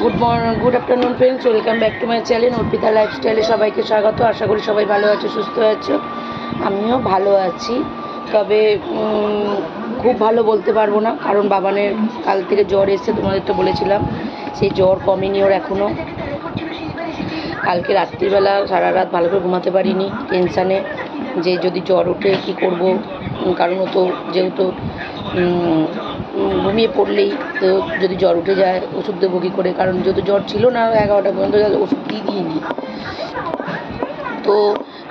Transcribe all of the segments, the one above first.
Good afternoon friends, welcome back to my channel Arpita লাইফস্টাইলে সবাইকে স্বাগত। আশা করি সবাই ভালো আছো, সুস্থ আছো। আমিও ভালো আছি, তবে খুব ভালো বলতে পারবো না, কারণ বাবানের কাল থেকে জ্বর এসেছে, তোমাদের তো বলেছিলাম। সেই জ্বর কমেনি ওর এখনও। কালকে রাত্রিবেলা সারা রাত ভালো করে ঘুমাতে পারিনি, টেনশানে যে যদি জ্বর ওঠে কী করব, কারণ ও তো যেহেতু ঘুমিয়ে পড়লেই তো যদি জ্বর উঠে যায় ওষুধ দেবো কী করে, কারণ যেহেতু জ্বর ছিল না 11টা পর্যন্ত ওষুধ দিইনি। তো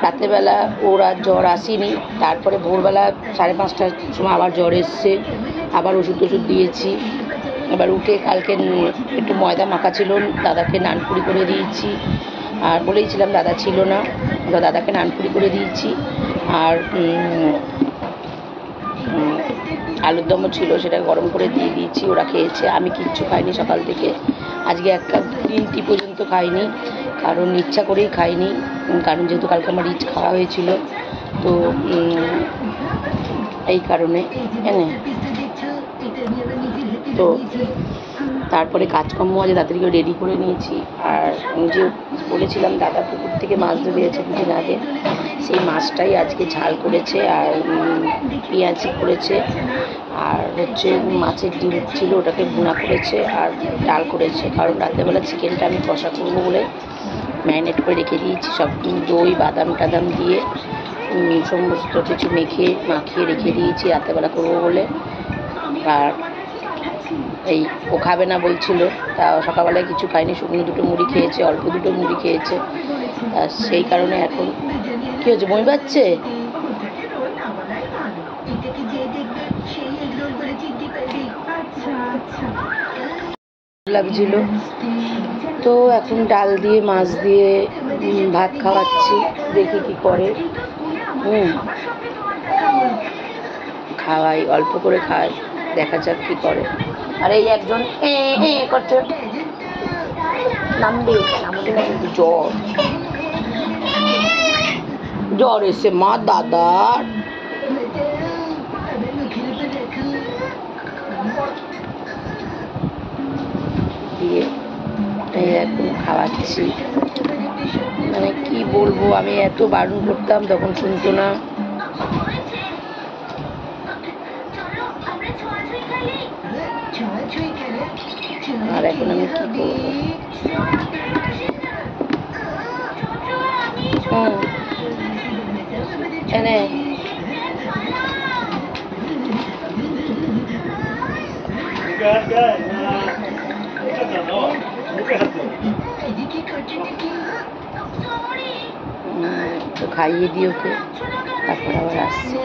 রাত্রেবেলা ওর আর জ্বর আসেনি, তারপরে ভোরবেলা 5:30টার সময় আবার জ্বর এসছে, আবার ওষুধ দিয়েছি। এবার উঠে কালকে একটু ময়দা মাখা ছিল, দাদাকে নানপুরি করে দিয়েছি। আর বলেইছিলাম দাদা ছিল না, দাদাকে নানপুরি করে দিয়েছি। আর আলুর দমও ছিল, সেটা গরম করে দিয়ে দিয়েছি, ওরা খেয়েছে। আমি কিচ্ছু খাইনি সকাল থেকে, আজকে এক কাপ গ্রিন টি পর্যন্ত খাইনি, কারণ ইচ্ছা করেই খাইনি, কারণ যেহেতু কালকে আমার রিচ খাওয়া হয়েছিল। তো এই কারণে তো তারপরে কাজকর্ম আজ তাড়াতাড়ি করে রেডি করে নিয়েছি। আর যে বলেছিলাম দাদা পুকুর থেকে মাছ ধরে দিয়েছে দুদিন আগে, সেই মাছটাই আজকে ঝাল করেছে আর পেঁয়াজি করেছে, আর হচ্ছে মাছের ডিম ছিল ওটাকে ভুনা করেছে, আর ডাল করেছে। কারণ রাত্রেবেলা চিকেনটা আমি কষা করবো বলে ম্যারিনেট করে রেখে দিয়েছি, সব দই বাদাম টাদাম দিয়ে সমস্ত কিছু মাখিয়ে রেখে দিয়েছি রাত্রেবেলা করবো বলে। আর এই ও খাবে না বলছিল, তা সকালবেলায় কিছু খায়নি, শুকনো দুটো মুড়ি খেয়েছে, অল্প দুটো মুড়ি খেয়েছে। সেই কারণে এখন কী হচ্ছে, বমি পাচ্ছে, লাগছিল। তো এখন ডাল দিয়ে মাছ দিয়ে ভাত খাওয়াচ্ছি, দেখি কি করে। খাওয়াই, অল্প করে খাই, দেখা যাক কি করে। আর এই একজন করছে, নামবে কিন্তু জ্বর এসে মা দাদার। দিয়ে এখন খাওয়াচ্ছি, মানে কি বলবো, আমি এত বারণ করতাম তখন শুনতো না। আর এখন আমি কি করবো, এনে তো খাইয়ে দিয়ে ওকে, তারপর আবার আসছে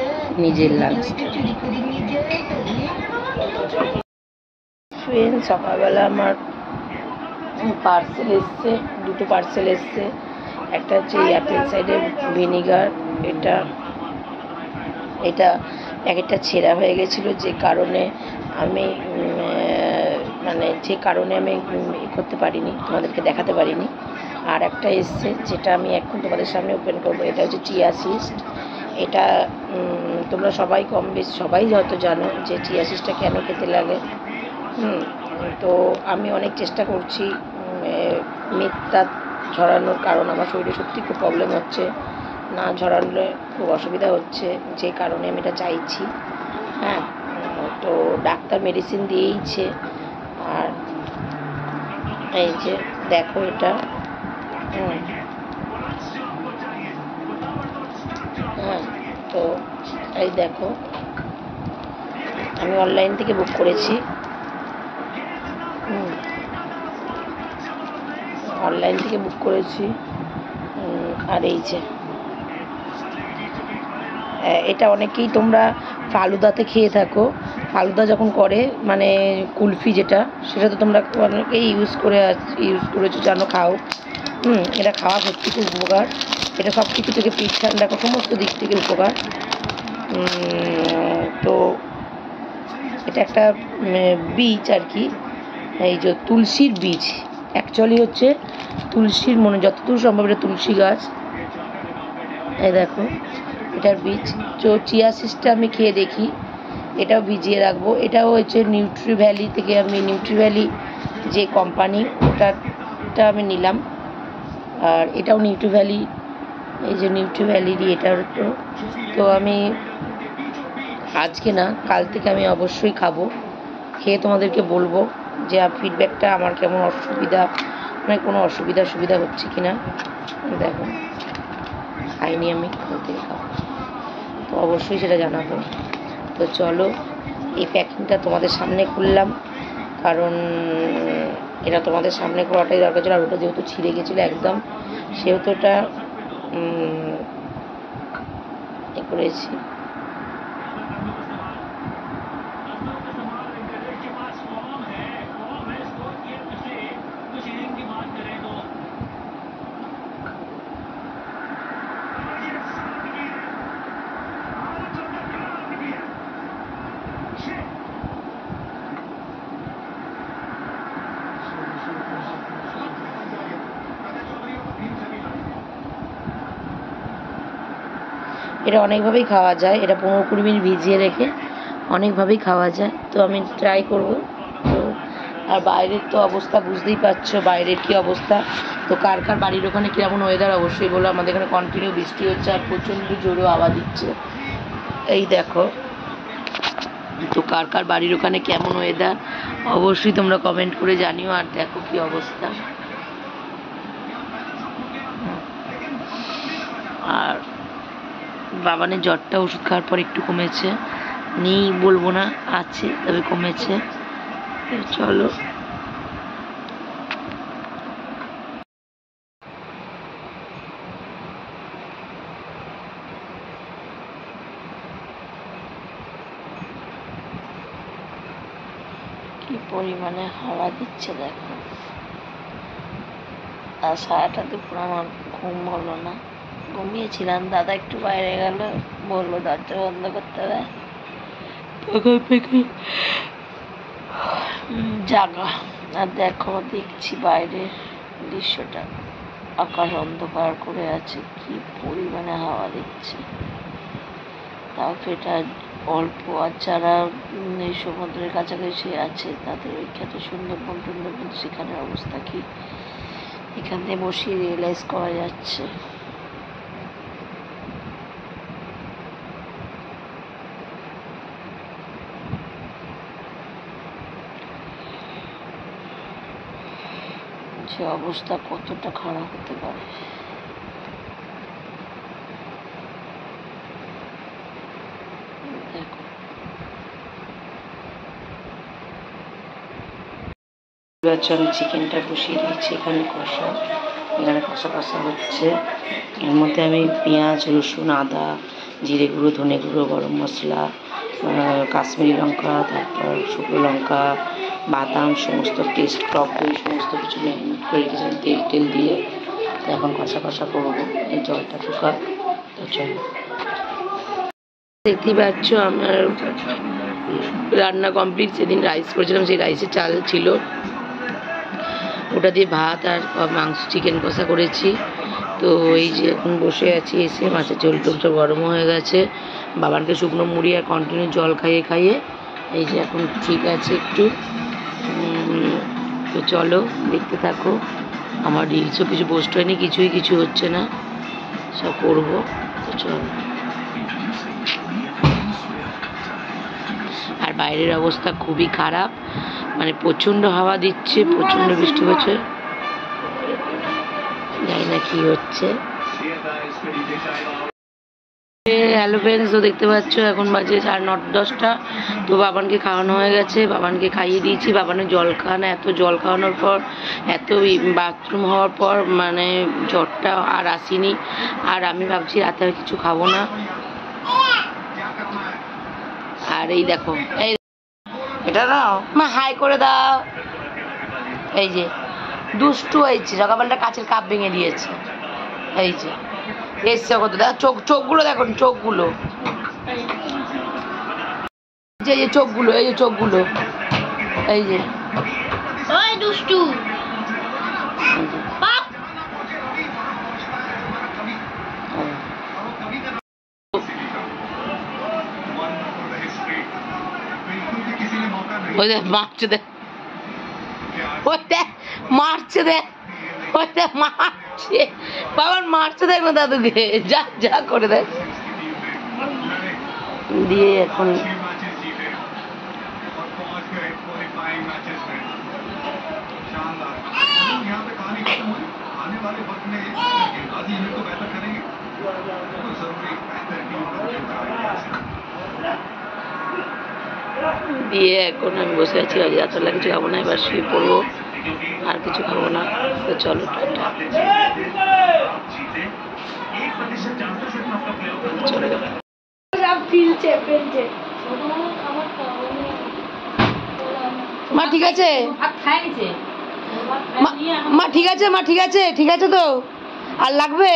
নিজের লাঞ্চটা। ফ্রেন্ড, সকালবেলা আমার পার্সেল এসছে, দুটো পার্সেল এসছে। একটা হচ্ছে অ্যাপেল সাইডার ভিনিগার, এটা প্যাকেটটা ছেঁড়া হয়ে গেছিলো, যে কারণে আমি করতে পারিনি, তোমাদেরকে দেখাতে পারিনি। আর একটা এসছে যেটা আমি এখন তোমাদের সামনে ওপেন করবো, এটা হচ্ছে চিয়া সিস্ট। এটা তোমরা সবাই কম বেশি সবাই হয়তো জানো যে চিয়া সিস্টটা কেন খেতে লাগে। তো আমি অনেক চেষ্টা করছি মিথ্যা ঝরানোর, কারণ আমার শরীরে সত্যি খুব প্রবলেম হচ্ছে, না ঝরালে খুব অসুবিধা হচ্ছে, যে কারণে আমি এটা চাইছি। তো ডাক্তার মেডিসিন দিয়েইছে। আর এই যে দেখো এটা, তো এই দেখো, আমি অনলাইন থেকে বুক করেছি, আর এই যে এটা অনেকেই তোমরা ফালুদাতে খেয়ে থাকো, ফালুদা যখন করে মানে কুলফি যেটা, সেটা তো তোমরা অনেকেই ইউজ করেছো, জানো, খাও। এটা খাওয়া সত্যি খুব উপকার, এটা সব কিছু থেকে পিঠ ঠান্ডা সমস্ত দিক থেকে উপকার। তো এটা একটা বীজ আর কি, এই যে তুলসীর বীজ, অ্যাকচুয়ালি হচ্ছে তুলসীর, যতদূর সম্ভব এটা তুলসী গাছ। এই দেখো এটার বীজ। তো চিয়া সিডসটা আমি খেয়ে দেখি, এটাও ভিজিয়ে রাখবো। এটাও হচ্ছে নিউট্রি ভ্যালি থেকে, আমি নিউট্রি ভ্যালি যে কোম্পানি ওটা আমি নিলাম। আর এটাও নিউট্রি ভ্যালি, এই যে নিউট্রি ভ্যালিরই এটার। তো আমি আজকে না কাল থেকে আমি অবশ্যই খাবো, খেয়ে তোমাদেরকে বলবো যে ফিডব্যাকটা আমার কেমন, অসুবিধা মানে কোনো সুবিধা হচ্ছে কি না। দেখো খাইনি আমি, কাল থেকে খাবো, তো অবশ্যই সেটা জানাবো। তো চলো এই প্যাকিংটা তোমাদের সামনে খুললাম, কারণ এটা তোমাদের সামনে করাটাই দরকার ছিল। আর ওটা যেহেতু ছিঁড়ে গেছিলো একদম, সেহেতু ওটা এ করেছি। এটা অনেকভাবেই খাওয়া যায়, এটা 15-20 মিনিট ভিজিয়ে রেখে অনেকভাবেই খাওয়া যায়। তো আমি ট্রাই করব। তো আর বাইরের তো অবস্থা বুঝতেই পারছো, বাইরের কি অবস্থা। তো কার কার বাড়ির ওখানে কীরকম ওয়েদার অবশ্যই বলো। আমাদের এখানে কন্টিনিউ বৃষ্টি হচ্ছে আর প্রচণ্ড জোরেও হাওয়া দিচ্ছে, এই দেখো। তো কার কার বাড়ির ওখানে কেমন ওয়েদার অবশ্যই তোমরা কমেন্ট করে জানিও। আর দেখো কি অবস্থা। আর বাবানের জ্বরটা ওষুধ খাওয়ার পর একটু কমেছে, নেই বলবো না, আছে, তবে কমেছে। চলো কি পরিমাণে হাওয়া দিচ্ছে দেখো। আর সারাটা দুপুর আমার ঘুম হলো না, ঘুমিয়েছিলাম। দাদা একটু বাইরে গেল, বললো দরজা বন্ধ করতে হবে, জাগা। আর দেখো দেখছি বাইরের দৃশ্যটা, আকাশ অন্ধকার করে আছে, কি পরিমাণে হাওয়া দিচ্ছে। তাও এটা অল্প। আর যারা এই সমুদ্রের কাছাকাছি আছে তাদের ওইখানে সুন্দরবন টুন্দরবন, সেখানের অবস্থা কি এখান থেকে বসিয়ে রিয়েলাইজ করা যাচ্ছে। যে অবস্থা কতটা খারাপ হতে পারে। দেখো আমি চিকেনটা বসিয়ে দিয়েছি এখানে কষা, এখানে কষা কষা হচ্ছে। এর মধ্যে আমি পেঁয়াজ, রসুন, আদা, জিরে গুঁড়ো, ধনে গুঁড়ো, গরম মশলা, কাশ্মীরি লঙ্কা, তারপর শুকনো লঙ্কা, বাদাম, সমস্ত টেস্ট, টক দই, সমস্ত কিছু ম্যারিনেট করে রেখেছিলাম তেল দিয়ে। তো এখন কষা কষা করবো, এই জলটা শুকা। তো চলো দেখতেই পাচ্ছ আমার রান্না কমপ্লিট। সেদিন রাইস করেছিলাম, সেই রাইসের চাল ছিল, ওটা দিয়ে ভাত আর মাংস চিকেন কষা করেছি। তো এই যে এখন বসে আছি, এসে মাছের ঝোল টোল সব গরম হয়ে গেছে। বাবানকে শুকনো মুড়ি আর কন্টিনিউ জল খাইয়ে খাইয়ে এই যে এখন ঠিক আছে একটু। তো চলো দেখতে থাকো। আমার রিলসও কিছু পোস্ট হয়নি, কিছু হচ্ছে না, সব করবো। তো চলো। আর বাইরের অবস্থা খুবই খারাপ, মানে প্রচণ্ড হাওয়া দিচ্ছে, প্রচণ্ড বৃষ্টি হচ্ছে, জানি না কি হচ্ছে। হ্যালো ফ্রেন্ডস, তো দেখতে পাচ্ছ এখন বাজে 9:30। তো বাবানকে খাওয়ানো হয়ে গেছে, বাবানকে খাইয়ে দিয়েছি। বাবানের জল খাওয়ানো, এত জল খাওয়ানোর পর, এত বাথরুম হওয়ার পর মানে জ্বরটা আর আসেনি। আর আমি ভাবছি রাতে আর কিছু খাবো না। আর এই দেখো, এই এটা দাও মা, হাই করে দাও। এই যে দুষ্টু হয়েছে, সকালবেলাটা কাচের কাপ ভেঙে দিয়েছে। এই যে এসছে কত, দেখো চোখগুলো, দেখুন চোখগুলো, এই যে চোখগুলো, এই যে চোখগুলো, এই যে ওই দুষ্টু। ওই দেখ মারছে, দেখ ওই দেখ মারছে, দেখ ওই দেখ মারছে, বাবার মারছে, দেখ না দাদুকে, যা যা করে দেখ। দিয়ে এখন দিয়ে এখন আমি বসে আছি, আজ রাত্রেবেলা কিছু খাবো না, এবার শুয়ে পড়বো, আর কিছু খাবো না। তো চলো টাটা, চলে গেল। মা ঠিক আছে, মা ঠিক আছে, মা ঠিক আছে, ঠিক আছে তো, আর লাগবে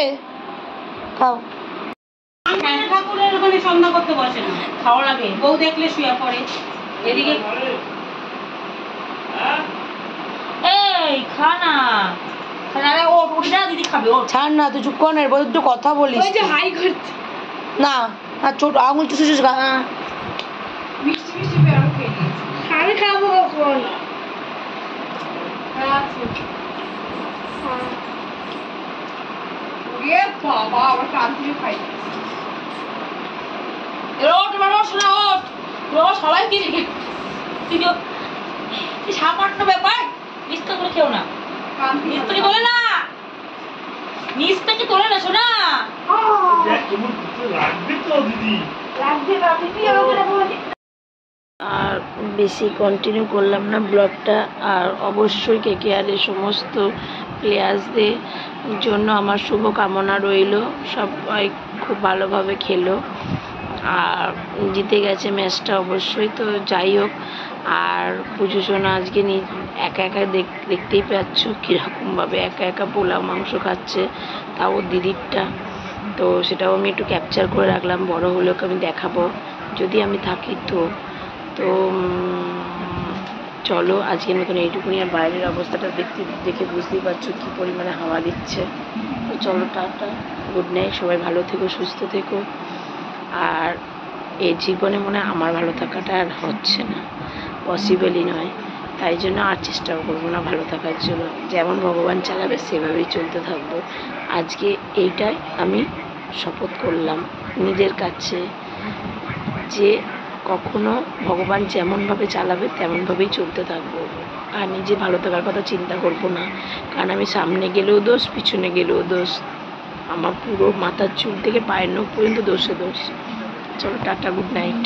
খাও। ঠাকুরের ওখানে সন্ধ্যা করতে বসে না, খাওয়া লাগে, বউ দেখলে শুয়ে পড়ে। এদিকে এই খা না, দিদি খাবে, ও ছাড় না, তুই চুপ কর না, এরপর একটু কথা বলিস হাই করছে না, আর ছোট আঙুল চুষে চুষে খা। মিষ্টি মিষ্টি পেয়ারা খেয়ে নিয়েছি, আমি খাবো কখন? বাবা আবার কান্তিও খাই সবাই কি সামান্য ব্যাপার, মিষ্টিগুলো খেও না, মিষ্টি বলে না, মিষ্টি তোলে না শোনা। আর বেশি কন্টিনিউ করলাম না ব্লগটা। আর অবশ্যই কেকেআরের সমস্ত প্লেয়ার্সদের জন্য আমার শুভ কামনা রইল, সবাই খুব ভালোভাবে খেলো আর জিতে গেছে ম্যাচটা অবশ্যই। তো যাই হোক, আর পুজো সোনা আজকে একা একা দেখতেই পাচ্ছ কীরকমভাবে একা একা পোলাও মাংস খাচ্ছে, তাও দিদিরটা। তো সেটাও আমি একটু ক্যাপচার করে রাখলাম, বড় হলেও আমি দেখাবো যদি আমি থাকি। তো তো চলো আজকের মতন এইটুকুনি। আর বাইরের অবস্থাটা দেখে বুঝতেই পারছো কী পরিমাণে হাওয়া দিচ্ছে। তো চলো টাটা, গুড নাইট, সবাই ভালো থেকো, সুস্থ থেকো। আর এই জীবনে মনে হয় আমার ভালো থাকাটা আর হচ্ছে না, পসিবলই নয়, তাই জন্য আর চেষ্টাও করবো না ভালো থাকার জন্য। যেমন ভগবান চালাবে সেভাবেই চলতে থাকবো। আজকে এইটাই আমি শপথ করলাম নিজের কাছে, যে কখনো ভগবান যেমনভাবে চালাবে তেমনভাবেই চলতে থাকবো, আর নিজে ভালো থাকার কথা চিন্তা করবো না। কারণ আমি সামনে গেলেও দোষ, পিছনে গেলেও দোষ, আমার পুরো মাথার চুল থেকে পায়ের নখ পর্যন্ত দোষে দোষ। চলো টাটা, গুড নাইট।